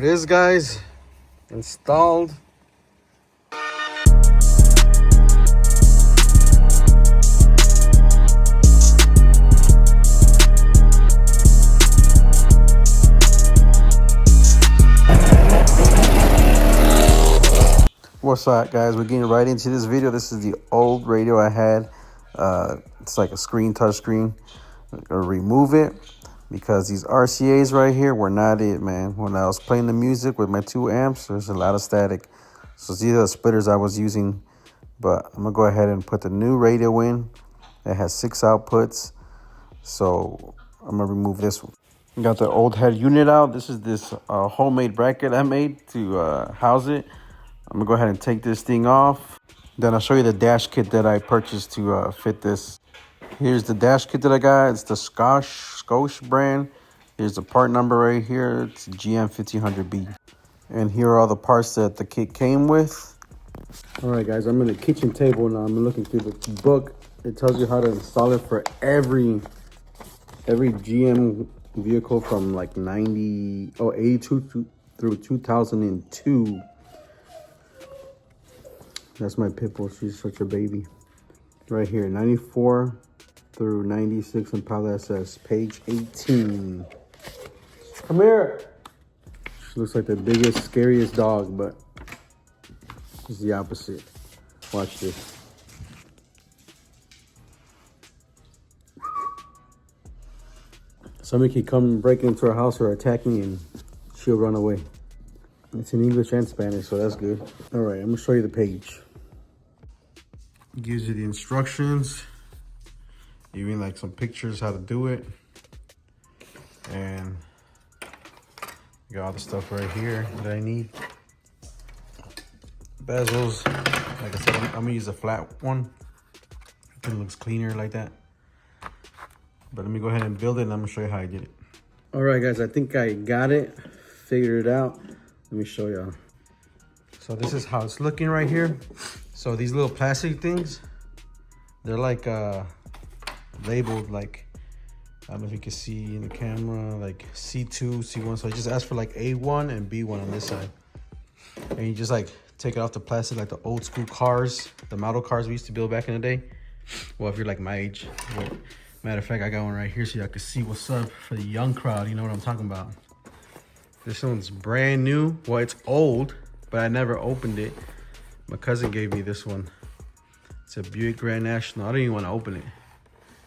it is, guys. Installed. What's up, guys? We're getting right into this video. This is the old radio I had. It's like a touch screen. I'm gonna remove it because these RCAs right here were not it, man. When I was playing the music with my 2 amps, there's a lot of static. So these are the splitters I was using. But I'm gonna go ahead and put the new radio in. It has 6 outputs. So I'm gonna remove this one. Got the old head unit out. This is this homemade bracket I made to house it. I'm gonna go ahead and take this thing off. Then I'll show you the dash kit that I purchased to fit this. Here's the dash kit that I got. It's the Scotch brand. Here's the part number right here. It's GM1500B. And here are all the parts that the kit came with. All right, guys, I'm in the kitchen table now. I'm looking through the book. It tells you how to install it for every GM vehicle from like 82 through 2002. That's my Pitbull. She's such a baby. Right here, 94 through 96 Impala SS, page 18. Come here. She looks like the biggest, scariest dog, but it's the opposite. Watch this. Somebody could come break into our house or attack me and she'll run away. It's in English and Spanish, so that's good. All right, I'm gonna show you the page. It gives you the instructions, even like some pictures how to do it. And you got all the stuff right here that I need. Bezels, like I said, I'm gonna use a flat one. It looks cleaner like that. But let me go ahead and build it and I'm gonna show you how I did it. All right, guys, I think I got it, figured it out. Let me show y'all. So this is how it's looking right here. So these little plastic things, they're like labeled like, I don't know if you can see in the camera, like C2, C1. So I just asked for like A1 and B1 on this side. And you just like take it off the plastic like the old school cars, the model cars we used to build back in the day. Well, if you're like my age. Well, matter of fact, I got one right here so y'all can see what's up for the young crowd. You know what I'm talking about. This one's brand new. Well, it's old, but I never opened it. My cousin gave me this one. It's a Buick Grand National. I don't even want to open it.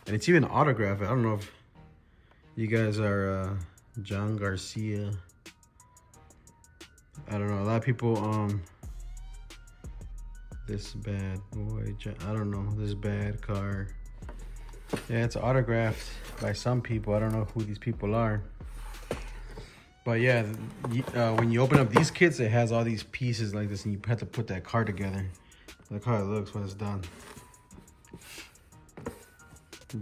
And it's even autographed. I don't know if you guys are John Garcia. I don't know. A lot of people, this bad boy. I don't know. This bad car. Yeah, it's autographed by some people. I don't know who these people are. But yeah, when you open up these kits, it has all these pieces like this, and you have to put that car together. Look how it looks when it's done.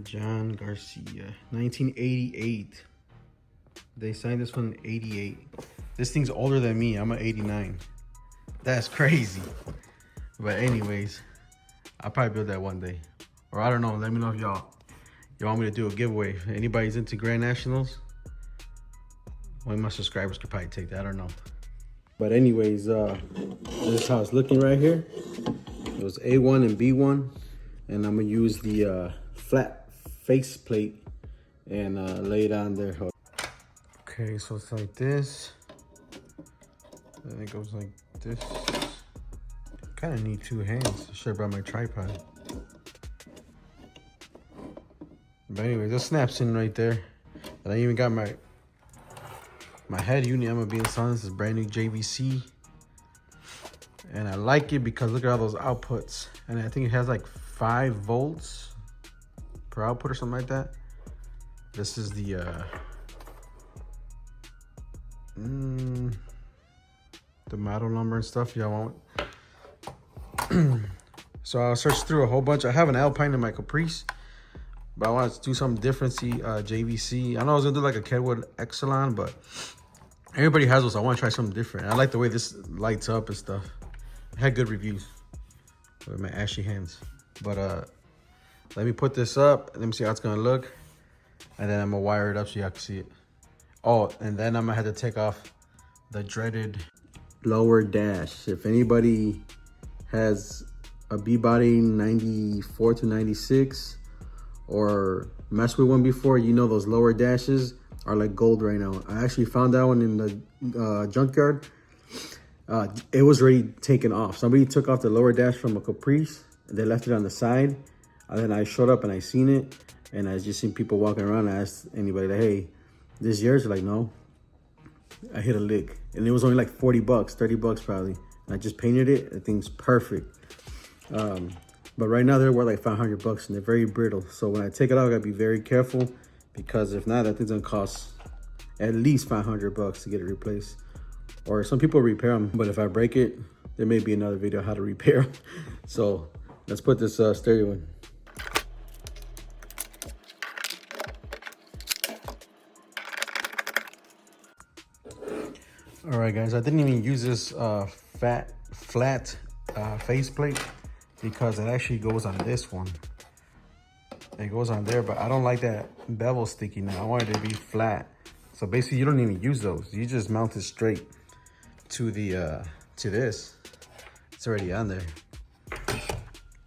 John Garcia, 1988. They signed this one in 88. This thing's older than me. I'm an 89. That's crazy. But anyways, I'll probably build that one day. Or I don't know. Let me know if y'all want me to do a giveaway. If anybody's into Grand Nationals, one of my subscribers could probably take that. I don't know. But anyways, this is how it's looking right here. It was A1 and B1. And I'm going to use the flat face plate and lay it on there. Okay, so it's like this. Then it goes like this. Kind of need 2 hands. I should have brought my tripod. But anyways, it snaps in right there. And I even got my head unit. I'm gonna be installing. This is brand new JVC. And I like it because look at all those outputs. And I think it has like 5 volts per output or something like that. This is the model number and stuff y'all want. So I'll search through a whole bunch. I have an Alpine in my Caprice, but I want to do something different. See, JVC. I know I was gonna do like a Kenwood Exelon, but everybody has those. So I want to try something different. I like the way this lights up and stuff. I had good reviews with my ashy hands. But let me put this up. Let me see how it's gonna look, and then I'm gonna wire it up so y'all can see it. Oh, and then I'm gonna have to take off the dreaded lower dash. If anybody has a B-body 94 to 96 or messed with one before, you know those lower dashes are like gold right now. I actually found that one in the junkyard. It was already taken off. Somebody took off the lower dash from a Caprice and they left it on the side. And then I showed up and I seen it, and I just seen people walking around. I asked anybody like, hey, this yours? They're like, no. I hit a lick, and it was only like 40 bucks, 30 bucks probably. And I just painted it. The thing's perfect. But right now they're worth like 500 bucks and they're very brittle. So when I take it out, I gotta be very careful, because if not, that thing's gonna cost at least 500 bucks to get it replaced. Or some people repair them, but if I break it, there may be another video how to repair them. So let's put this stereo in. All right, guys, I didn't even use this flat faceplate because it actually goes on this one. It goes on there, but I don't like that bevel sticky now. I want it to be flat. So basically, you don't even use those. You just mount it straight to the to this. It's already on there.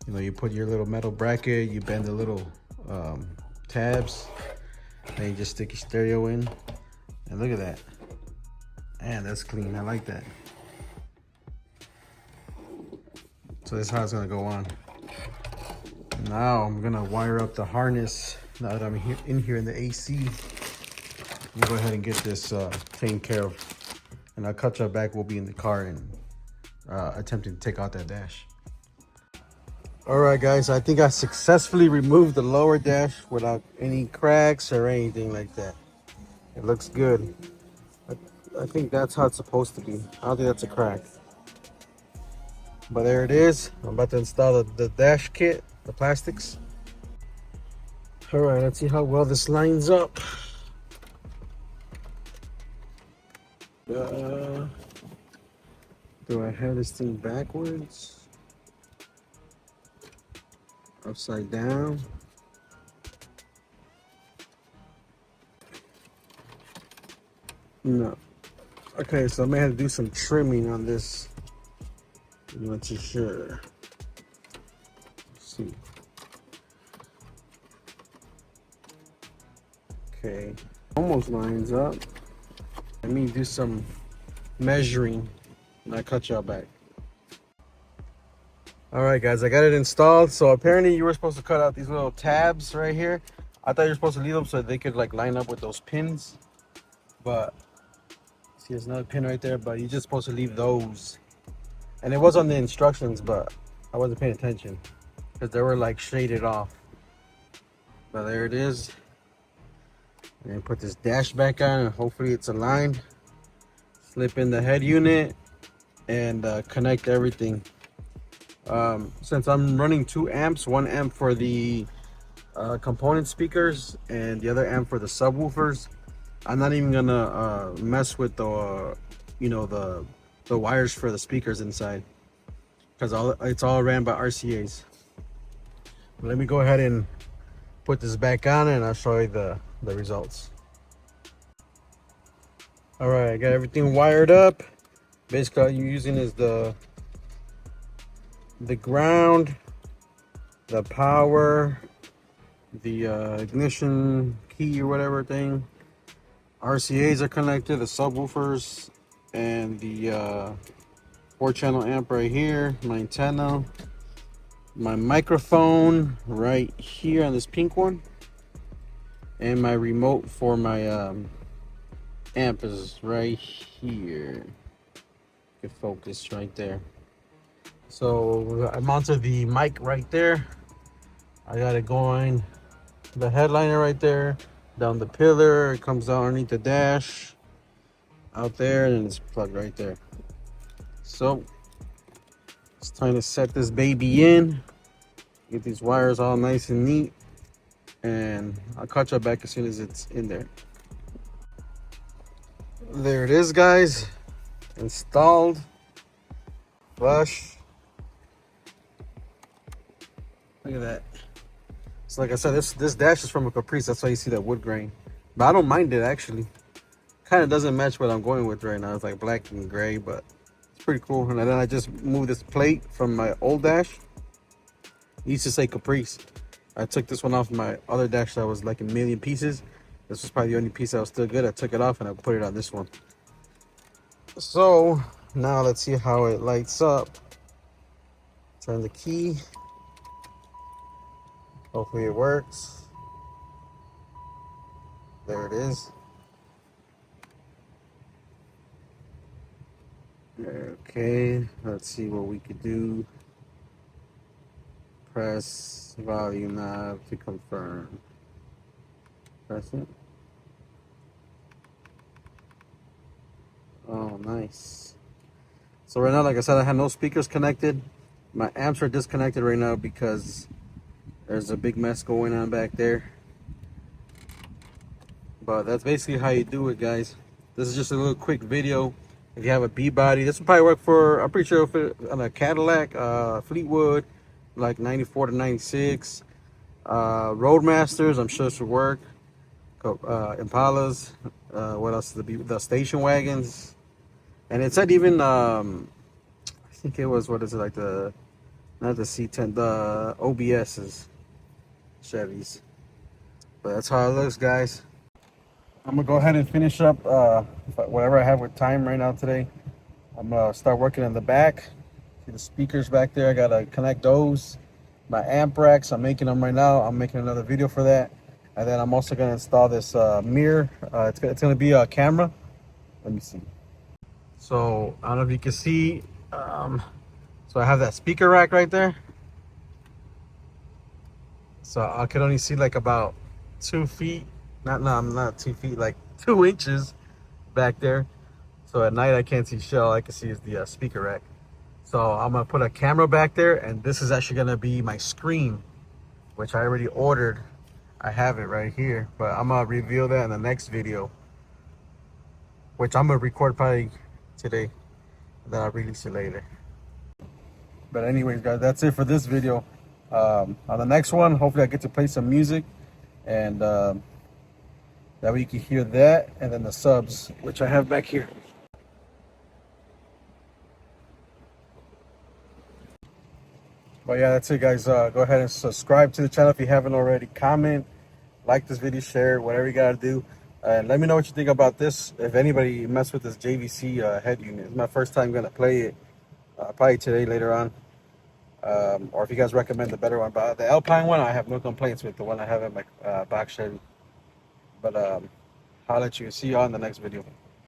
You know, you put your little metal bracket, you bend the little tabs, then you just stick your stereo in, and look at that. Man, that's clean. I like that. So that's how it's gonna go on. Now I'm gonna wire up the harness. Now that I'm here in the AC, I'm gonna go ahead and get this taken care of. And our cut shop back will be in the car and attempting to take out that dash. All right, guys, I think I successfully removed the lower dash without any cracks or anything like that. It looks good. I think that's how it's supposed to be. I don't think that's a crack. But there it is. I'm about to install the dash kit, the plastics. All right, let's see how well this lines up. Do I have this thing backwards? Upside down? No. Okay, so I may have to do some trimming on this. I'm not too sure. Let's see. Okay, almost lines up. Let me do some measuring and I'll cut y'all back. All right, guys, I got it installed. So apparently you were supposed to cut out these little tabs right here. I thought you were supposed to leave them so they could like line up with those pins. But see, there's another pin right there, but you're just supposed to leave those. And it was on the instructions, but I wasn't paying attention because they were like shaded off. But there it is. And put this dash back on and hopefully it's aligned. Slip in the head unit and connect everything. Since I'm running 2 amps, 1 amp for the component speakers and the other amp for the subwoofers, I'm not even gonna mess with the the wires for the speakers inside, because it's all ran by RCAs. Let me go ahead and put this back on and I'll show you the results. All right, I got everything wired up. Basically all you're using is the ground, the power, the ignition key or whatever thing. RCAs are connected, the subwoofers, and the 4-channel amp right here, my antenna, my microphone right here on this pink one, and my remote for my amp is right here. You can focus right there. So I mounted the mic right there. I got it going, the headliner right there, down the pillar, it comes down underneath the dash, out there, and it's plugged right there. So it's time to set this baby in, get these wires all nice and neat, and I'll cut you back as soon as it's in there. There it is, guys, installed, flush. Look at that. So like I said, this dash is from a Caprice, that's why you see that wood grain. But I don't mind it actually, kind of doesn't match what I'm going with right now. It's like black and gray, but it's pretty cool. And then I just moved this plate from my old dash. It used to say Caprice. I took this one off my other dash that was like a million pieces. This was probably the only piece that was still good. I took it off and I put it on this one. So now let's see how it lights up. Turn the key. Hopefully it works. There it is. Okay, let's see what we could do. Press volume knob to confirm. Press it. Oh, nice. So right now, like I said, I have no speakers connected. My amps are disconnected right now because there's a big mess going on back there. But that's basically how you do it, guys. This is just a little quick video. If you have a B-body, this will probably work for, I'm pretty sure, if it, on a Cadillac, Fleetwood, like 94 to 96. Roadmasters, I'm sure this would work. Impalas, what else? The station wagons. And it said even, I think it was, what is it, like the, not the C10, the OBS's Chevys. But that's how it looks, guys. I'm gonna go ahead and finish up whatever I have with time right now today. I'm gonna start working in the back. See the speakers back there, I gotta connect those. My amp racks, I'm making them right now. I'm making another video for that. And then I'm also gonna install this mirror. It's gonna be a camera. Let me see. So I don't know if you can see. So I have that speaker rack right there. So I could only see like about 2 feet. I'm not 2 feet, like 2 inches back there. So at night I can't see shell. All I can see is the speaker rack. So I'm gonna put a camera back there, and this is actually gonna be my screen, which I already ordered. I have it right here, but I'm gonna reveal that in the next video, which I'm gonna record probably today, and then I'll release it later. But anyways, guys, that's it for this video. On the next one, hopefully I get to play some music, and that way you can hear that, and then the subs, which I have back here. But yeah, that's it, guys. Go ahead and subscribe to the channel if you haven't already. Comment, like this video, share it, whatever you gotta do. And let me know what you think about this. If anybody messed with this JVC head unit, it's my first time gonna play it. Probably today, later on. Or if you guys recommend the better one. But the Alpine one, I have no complaints with. The one I have in my back Chevy. But I'll let you see you on the next video.